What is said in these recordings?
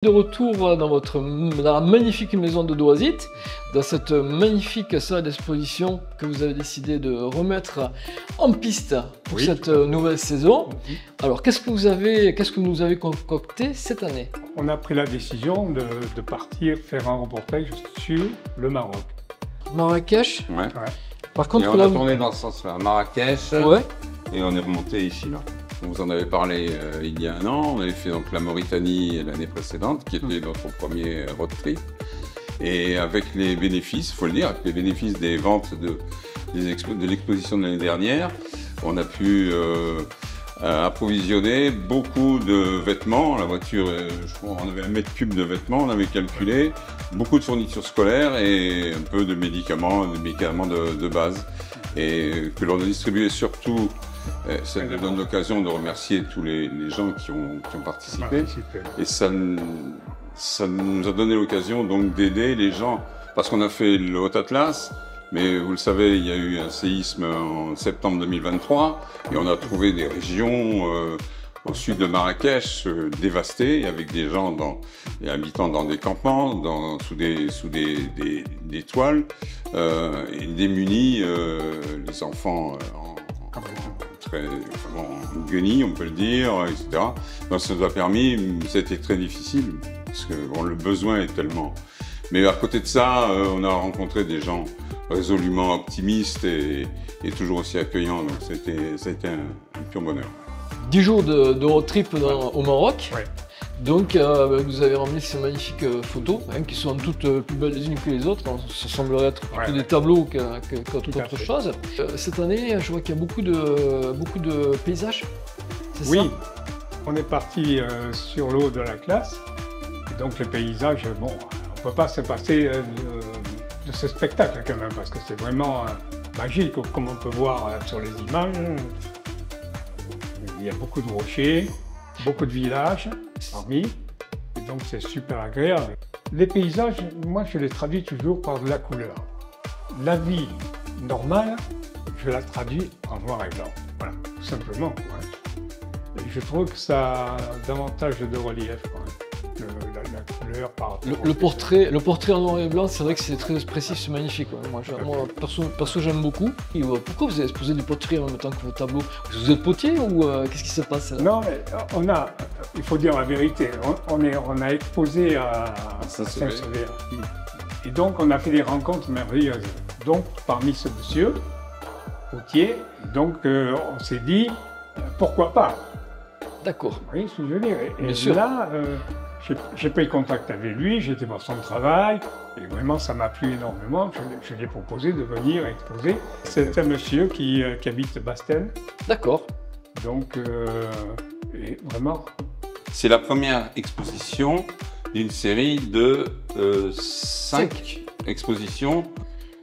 De retour dans la magnifique maison de Doisite, dans cette magnifique salle d'exposition que vous avez décidé de remettre en piste pour cette nouvelle saison. Alors, qu'est-ce que nous avez concocté cette année? On a pris la décision de partir faire un reportage sur le Maroc. Marrakech. Ouais. Par contre, et on a tourné dans ce sens-là, Marrakech, ouais. Et on est remonté ici, là. On vous en avait parlé il y a un an, on avait fait donc la Mauritanie l'année précédente, qui était notre premier road trip. Et avec les bénéfices, il faut le dire, avec les bénéfices des ventes de l'exposition de l'année dernière, on a pu approvisionner beaucoup de vêtements. La voiture, je crois, on avait 1 mètre cube de vêtements, on avait calculé, beaucoup de fournitures scolaires et un peu de médicaments de base. Et que l'on a distribué surtout. Ça nous donne l'occasion de remercier tous les gens qui ont participé. Et ça nous a donné l'occasion donc d'aider les gens, parce qu'on a fait le Haut Atlas, mais vous le savez, il y a eu un séisme en septembre 2023, et on a trouvé des régions au sud de Marrakech dévastées, avec des gens et habitants dans des campements, sous des toiles, et démunis, les enfants très guenilles, on peut le dire, etc. Donc ça nous a permis, c'était très difficile, parce que bon, le besoin est tellement... Mais à côté de ça, on a rencontré des gens résolument optimistes et toujours aussi accueillants, donc ça a été un pur bonheur. 10 jours de road trip au Maroc. Ouais. Donc, vous avez ramené ces magnifiques photos, qui sont toutes plus belles les unes que les autres. Ça semblerait être plutôt des tableaux qu'autre chose. Cette année, je vois qu'il y a beaucoup de paysages. Oui, ça, on est parti sur l'eau de la classe. Et donc, les paysages, bon, on ne peut pas se passer de ce spectacle quand même, parce que c'est vraiment magique, comme on peut voir sur les images. Il y a beaucoup de rochers, beaucoup de villages parmi, et donc c'est super agréable. Les paysages, moi je les traduis toujours par de la couleur. La vie normale, je la traduis en noir et blanc, voilà, tout simplement. Et je trouve que ça a davantage de relief, la couleur par rapport le portrait en noir et blanc, c'est vrai que c'est très expressif, c'est magnifique. Moi perso j'aime beaucoup. Et, pourquoi vous avez exposé des poteries en même temps que vos tableaux? Vous êtes potier ou qu'est-ce qui se passe là? Non, mais il faut dire la vérité, on a exposé à Saint-Sever. Et donc on a fait des rencontres merveilleuses. Donc parmi ce monsieur, potier, donc on s'est dit, pourquoi pas? D'accord. Vous voyez ce que je veux dire? Et là, j'ai pris contact avec lui, j'étais dans son travail, et vraiment ça m'a plu énormément. Je lui ai proposé de venir exposer. C'est un monsieur qui habite Basten. D'accord. Donc, vraiment... C'est la première exposition d'une série de 5 expositions.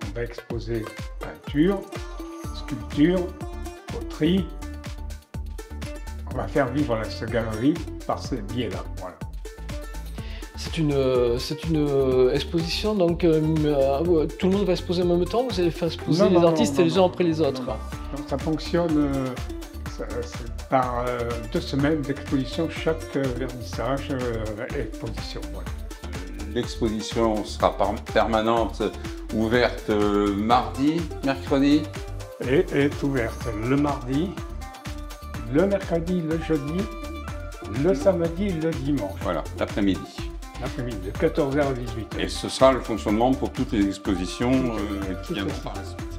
On va exposer peinture, sculpture, poterie. On va faire vivre cette galerie par ce biais-là. Voilà. C'est une exposition, donc tout le monde va exposer en même temps, vous allez faire exposer les artistes les uns après les autres? Donc ça fonctionne par 2 semaines d'exposition, chaque vernissage exposition. Voilà. L'exposition sera permanente, ouverte mardi, mercredi. Et est ouverte le mardi, le mercredi, le jeudi, le samedi, le dimanche. Voilà, l'après-midi. L'après-midi, de 14h à 18h. Et ce sera le fonctionnement pour toutes les expositions qui viendront par la suite.